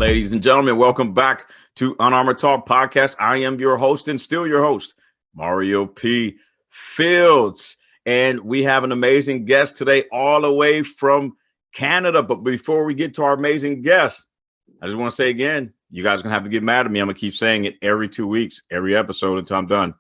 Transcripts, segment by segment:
Ladies and gentlemen, welcome back to Unarmored Talk podcast. I am your host and still your host, Mario P. Fields. And we have an amazing guest today all the way from Canada. But before we get to our amazing guest, I just want to say again, you guys are going to have to get mad at me. I'm going to keep saying it every 2 weeks, every episode until I'm done.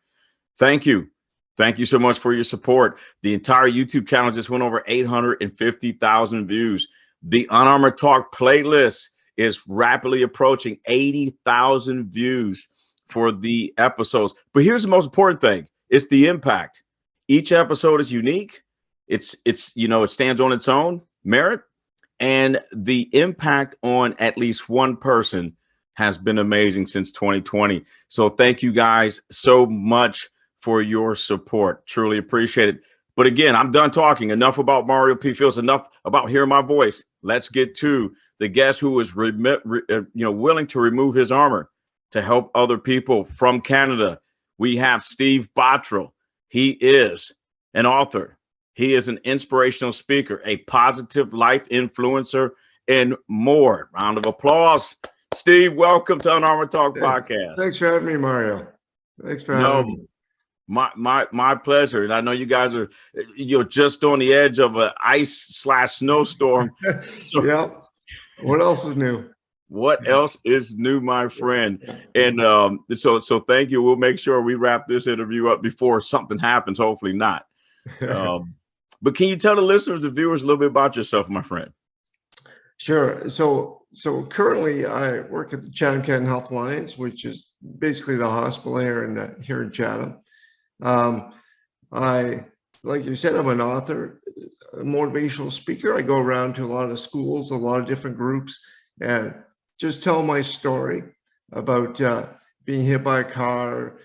Thank you. Thank you so much for your support. The entire YouTube channel just went over 850,000 views. The Unarmored Talk playlist is rapidly approaching 80,000 views for the episodes. But here's the most important thing. It's the impact. Each episode is unique. It stands on its own merit. And the impact on at least one person has been amazing since 2020. So thank you guys so much for your support. Truly appreciate it. But again, I'm done talking. Enough about Mario P. Fields. Enough about hearing my voice. Let's get to the guest who is willing to remove his armor to help other people from Canada. We have Steve Bottrill. He is an author. He is an inspirational speaker, a positive life influencer, and more. Round of applause. Steve, welcome to Unarmored Talk podcast. Thanks for having me, Mario. Thanks for having me. My pleasure. And I know you guys are just on the edge of an ice/snowstorm. So, yeah. What else is new? What else is new, my friend? And so thank you. We'll make sure we wrap this interview up before something happens. Hopefully not. But can you tell the listeners and viewers a little bit about yourself, my friend? Sure. So currently I work at the Chatham Health Alliance, which is basically the hospital here in Chatham. Like you said, I'm an author, a motivational speaker. I go around to a lot of schools, a lot of different groups, and just tell my story about being hit by a car,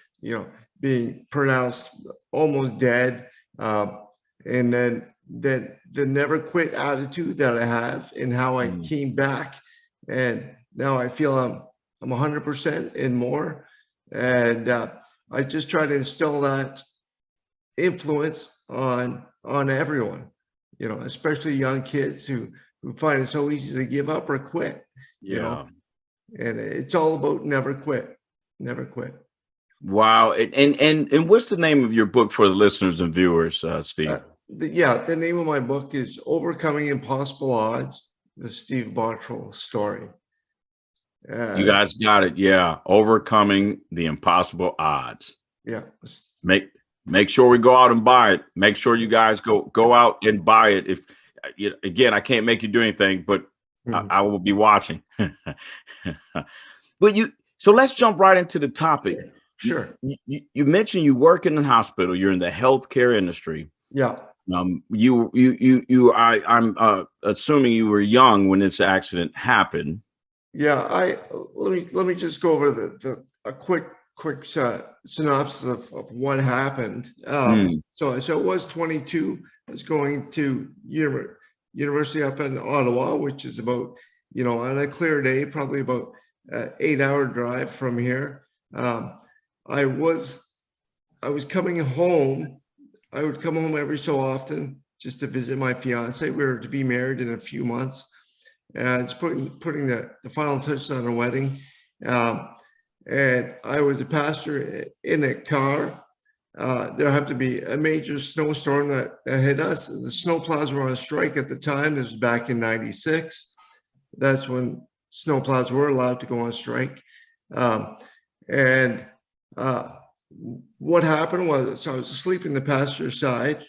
being pronounced almost dead, and then the never quit attitude that I have and how I came back, and now I feel I'm 100% and more, and I just try to instill that influence on everyone, especially young kids who find it so easy to give up or quit, and it's all about never quit. Wow. And what's the name of your book for the listeners and viewers, Steve? The name of my book is Overcoming Impossible Odds, the Steve Bottrill story. You guys got it. Yeah. Overcoming the Impossible Odds. Yeah. Make sure we go out and buy it. Make sure you guys go out and buy it. If again, I can't make you do anything, but I will be watching. So let's jump right into the topic. Sure. You mentioned you work in the hospital. You're in the healthcare industry. Yeah. I'm assuming you were young when this accident happened. Yeah. Let me just go over a quick synopsis of what happened. So I was 22. I was going to university up in Ottawa, which is about, on a clear day, probably about 8-hour drive from here. I was coming home. I would come home every so often just to visit my fiance. We were to be married in a few months. It's putting the final touches on a wedding. And I was a passenger in a car. There happened to be a major snowstorm that hit us. The snowplows were on strike at the time. This was back in '96. That's when snowplows were allowed to go on strike. What happened was, so I was asleep in the passenger side.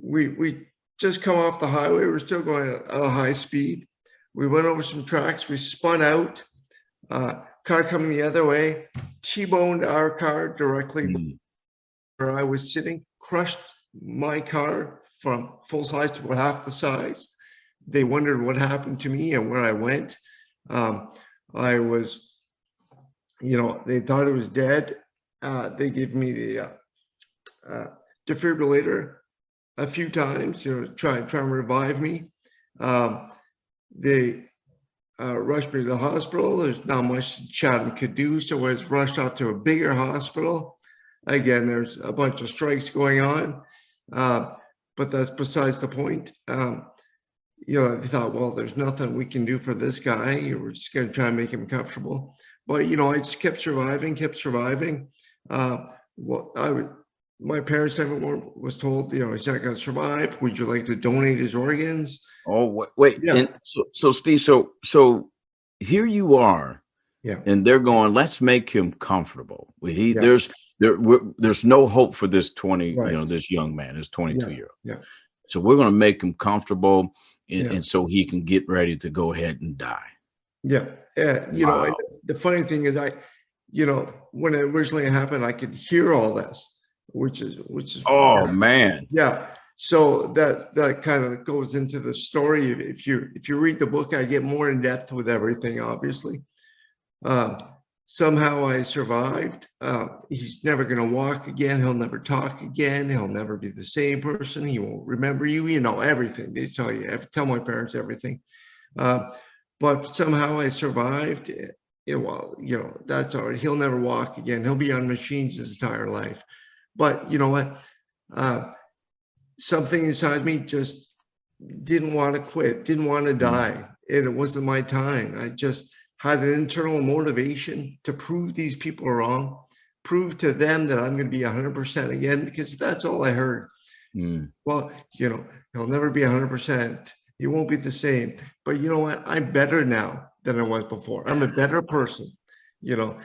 We just come off the highway. We were still going at a high speed. We went over some tracks. We spun out. Car coming the other way, T-boned our car directly where I was sitting, crushed my car from full size to about half the size. They wondered what happened to me and where I went. I was, they thought I was dead. They gave me the defibrillator a few times, try and revive me. They rushed me to the hospital. There's not much Chatham could do, so I was rushed off to a bigger hospital. Again, there's a bunch of strikes going on, but that's besides the point. they thought, well, there's nothing we can do for this guy. We're just going to try and make him comfortable. But, I just kept surviving. My parents never was told, he's not going to survive. Would you like to donate his organs? Oh, wait. Yeah. And so Steve, so here you are, Yeah. and they're going, let's make him comfortable. Yeah. There's no hope for this 20, Right. this young man, this 22-year-old. Yeah. So we're going to make him comfortable, Yeah. and so he can get ready to go ahead and die. Yeah. Wow. The funny thing is when it originally happened, I could hear all this, which is, Oh man. yeah. So that kind of goes into the story. If you read the book, I get more in depth with everything, obviously. Somehow I survived. He's never going to walk again. He'll never talk again. He'll never be the same person. He won't remember you. Everything. They tell you. I tell my parents everything. But somehow I survived. That's all right. He'll never walk again. He'll be on machines his entire life. But you know what? Something inside me just didn't want to quit, didn't want to die. And it wasn't my time. I just had an internal motivation to prove these people wrong, prove to them that I'm going to be 100% again, because that's all I heard. Well, he'll never be 100%. He won't be the same. But you know what? I'm better now than I was before. I'm a better person, and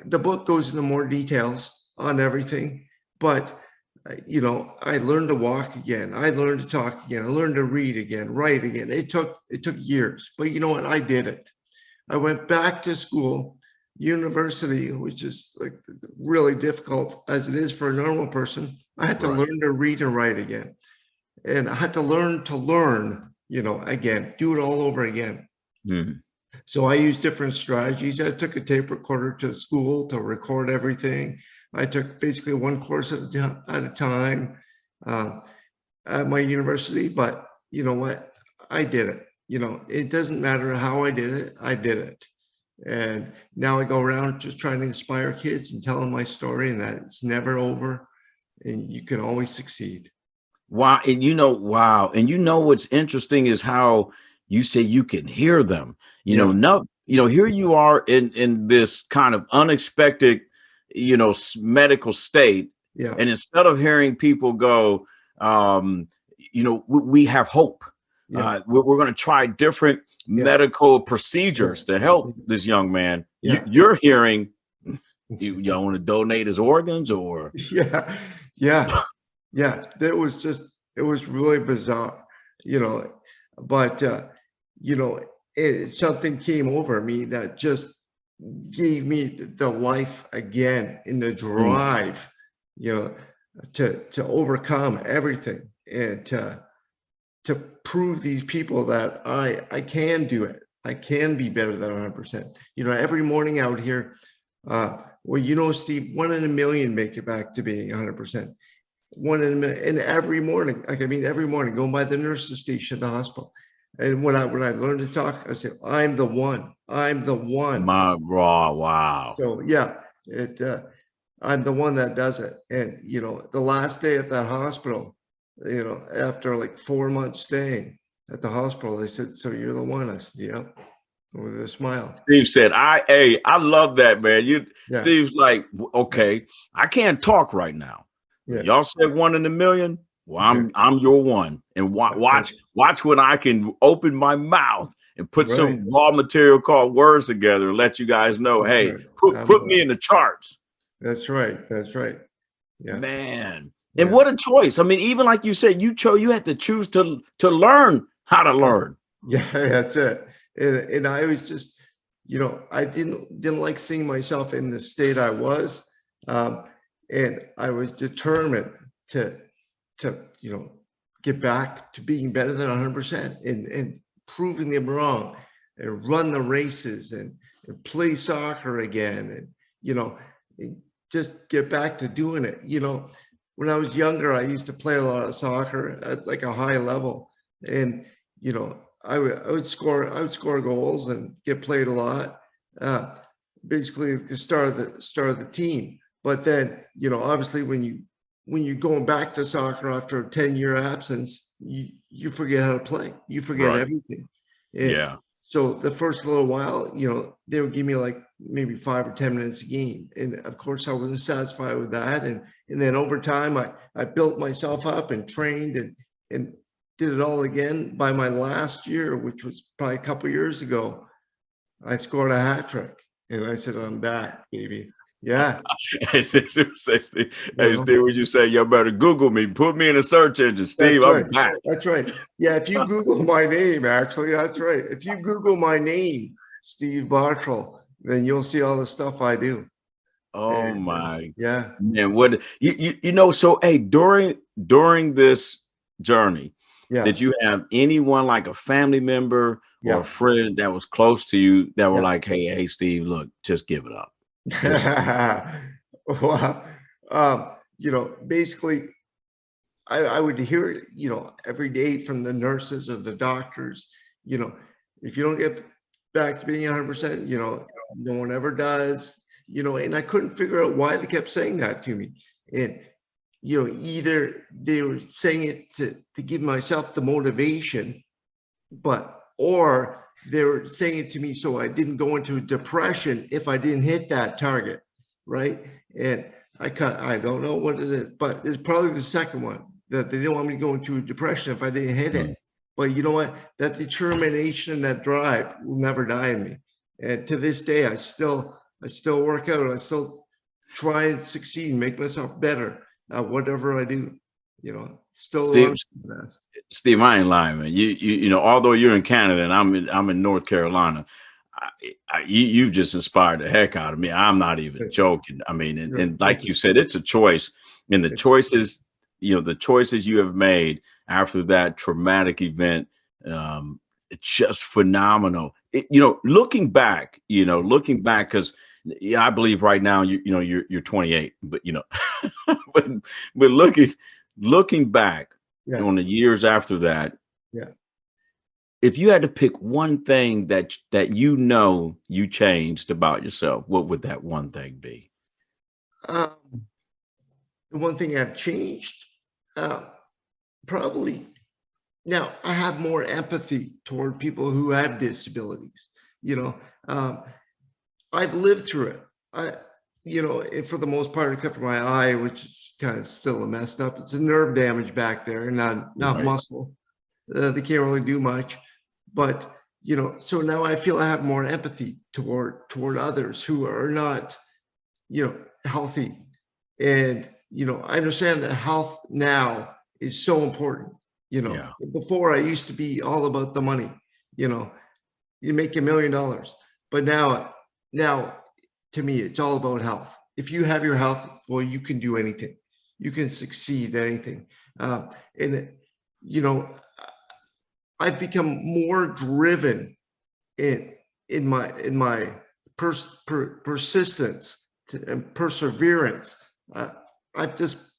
the book goes into more details on everything. But, I learned to walk again. I learned to talk again. I learned to read again, write again. It took years, but you know what? I did it. I went back to school, university, which is like really difficult as it is for a normal person. I had to learn to read and write again. And I had to learn, again, do it all over again. So I used different strategies. I took a tape recorder to school to record everything. I took basically one course at a time at my university. But you know what? I did it. It doesn't matter how I did it. I did it. And now I go around just trying to inspire kids and tell them my story, and that it's never over and you can always succeed. Wow. And wow. And what's interesting is how you say you can hear them. Here you are in this kind of unexpected, medical state. Yeah. And instead of hearing people go, we have hope. Yeah. We're going to try different medical procedures to help this young man. Yeah. You're hearing, y'all want to donate his organs or? Yeah. It was really bizarre, but, something came over me that just gave me the life again in the drive, to overcome everything and to prove these people that I can do it. I can be better than 100%. Every morning out here, Steve, 1 in a million make it back to being 100%. 1 in a million. And every morning, every morning, going by the nurse's station at the hospital. And when I learned to talk, I say, I'm the one. I'm the one. Wow. So yeah, I'm the one that does it. And the last day at that hospital, after like 4 months staying at the hospital, they said, so you're the one. I said, yep, with a smile. Steve said, I love that, man. Steve's like, okay, I can't talk right now. Yeah. Y'all said 1 in a million. Well, I'm your one. And watch when I can open my mouth and put some raw material called words together and let you guys know, hey, put me in the charts. That's right. Yeah. Man. And what a choice. I mean, even like you said, you had to choose to learn how to learn. Yeah, that's it. And I was just, I didn't like seeing myself in the state I was. And I was determined to get back to being better than 100% and proving them wrong and run the races and play soccer again. And, just get back to doing it. When I was younger, I used to play a lot of soccer at like a high level, and I would score goals and get played a lot. Basically, the star of the team. But then, obviously, when you're going back to soccer after a 10-year absence, you forget how to play. You forget Right. everything. And Yeah. so the first little while, they would give me like maybe 5 or 10 minutes a game. And of course I wasn't satisfied with that. And then over time I built myself up and trained and did it all again. By my last year, which was probably a couple of years ago, I scored a hat trick. And I said, I'm back, baby. Yeah. Hey, Steve, You hey, know, Steve, would you say you better Google me? Put me in a search engine, Steve. that's right. I'm back. That's right. Yeah. If you Google my name, actually, that's right. If you Google my name, Steve Bottrill, then you'll see all the stuff I do. Oh And my yeah, man, what so hey, during this journey, yeah, did you have anyone like a family member or a yeah. friend that was close to you that were Yeah. like, hey, Steve, look, just give it up. Just Well, basically, I would hear it, every day from the nurses or the doctors, you know, if you don't get back to being 100%, no one ever does, and I couldn't figure out why they kept saying that to me. And, either they were saying it to give myself the motivation, or they were saying it to me so I didn't go into a depression if I didn't hit that target, right? And I don't know what it is, but it's probably the second one, that they didn't want me to go into a depression if I didn't hit mm. it. But you know what? That determination and that drive will never die in me. And to this day, I still work out. I still try and succeed, make myself better at whatever I do. Still Steve, want to be the best. Steve, I ain't lying, man. Although you're in Canada and I'm in North Carolina, you just inspired the heck out of me. I'm not even But, joking. I mean, and thank like you. you said, it's a choice, and It's the choices you have made after that traumatic event, it's just phenomenal. Looking back, because yeah, I believe right now you're 28, but but looking back yeah, on the years after that, yeah. if you had to pick one thing that you changed about yourself, what would that one thing be? Um, the one thing I've changed, uh, probably now I have more empathy toward people who have disabilities. You know, um, I've lived through it. And for the most part, except for my eye, which is kind of still messed up. It's a nerve damage back there, not Right. muscle. They can't really do much, but so now I feel I have more empathy toward others who are not, healthy. And, I understand that health now is so important. Yeah. Before I used to be all about the money, you know, you make $1 million, but now to me, it's all about health. If you have your health, well, you can do anything. You can succeed at anything. And, you know, I've become more driven in my persistence and perseverance. Uh, I've just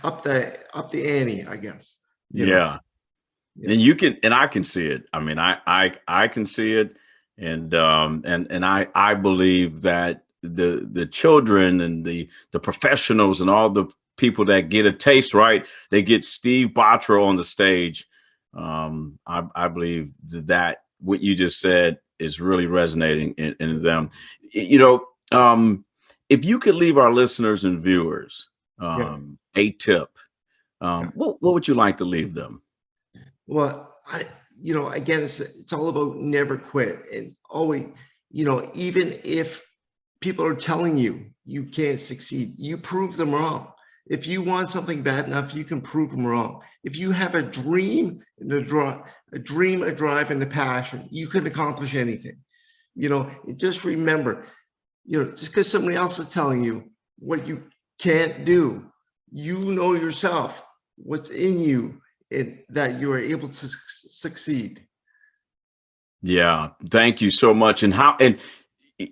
up the ante, I guess. You know. Yeah. Yeah. And I can see it. I mean, I can see it. And I believe that the children and the professionals and all the people that get a taste right, they get Steve Bottrill on the stage. I believe that what you just said is really resonating in them. You know, if you could leave our listeners and viewers Yeah. a tip, Yeah. what would you like to leave them? Well, again, it's all about never quit and always, even if people are telling you you can't succeed, you prove them wrong. If you want something bad enough, you can prove them wrong. If you have a dream and a drive, and a passion, you can accomplish anything. Just remember, just because somebody else is telling you what you can't do, you know yourself what's in you and that you are able to succeed. Yeah, thank you so much. And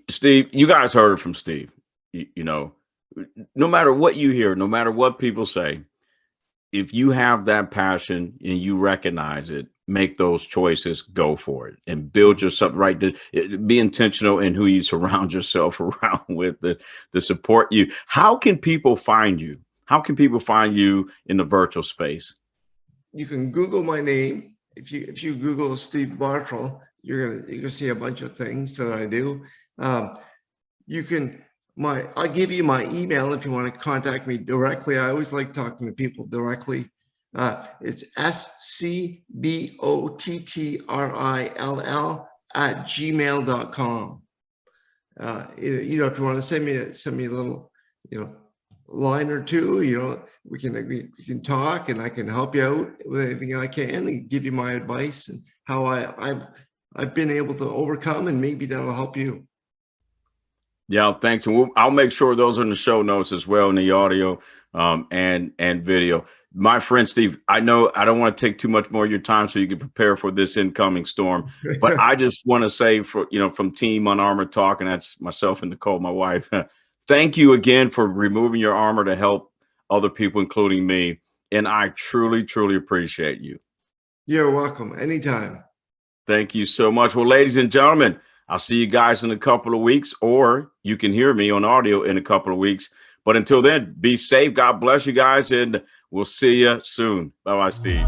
Steve, you guys heard it from Steve. No matter what you hear, no matter what people say, if you have that passion and you recognize it, make those choices, go for it, and build yourself right. Be intentional in who you surround yourself around with to support you. How can people find you? How can people find you in the virtual space? you can Google my name. If you Google Steve Bottrill, you're gonna see a bunch of things that I do. You can I'll give you my email if you want to contact me directly. I always like talking to people directly. It's scbottrill@gmail.com. You know, if you want to send me a little, you know, line or two, you know, we can talk, and I can help you out with anything I can, and give you my advice and how I've been able to overcome, and maybe that'll help you. Yeah, thanks. And I'll make sure those are in the show notes as well, in the audio and video. My friend Steve, I know I don't want to take too much more of your time so you can prepare for this incoming storm, but I just want to say, for from Team Unarmored Talk, and that's myself and Nicole, my wife, thank you again for removing your armor to help other people, including me. And I truly, truly appreciate you. You're welcome. Anytime. Thank you so much. Well, ladies and gentlemen, I'll see you guys in a couple of weeks, or you can hear me on audio in a couple of weeks. But until then, be safe. God bless you guys, and we'll see you soon. Bye-bye, Steve.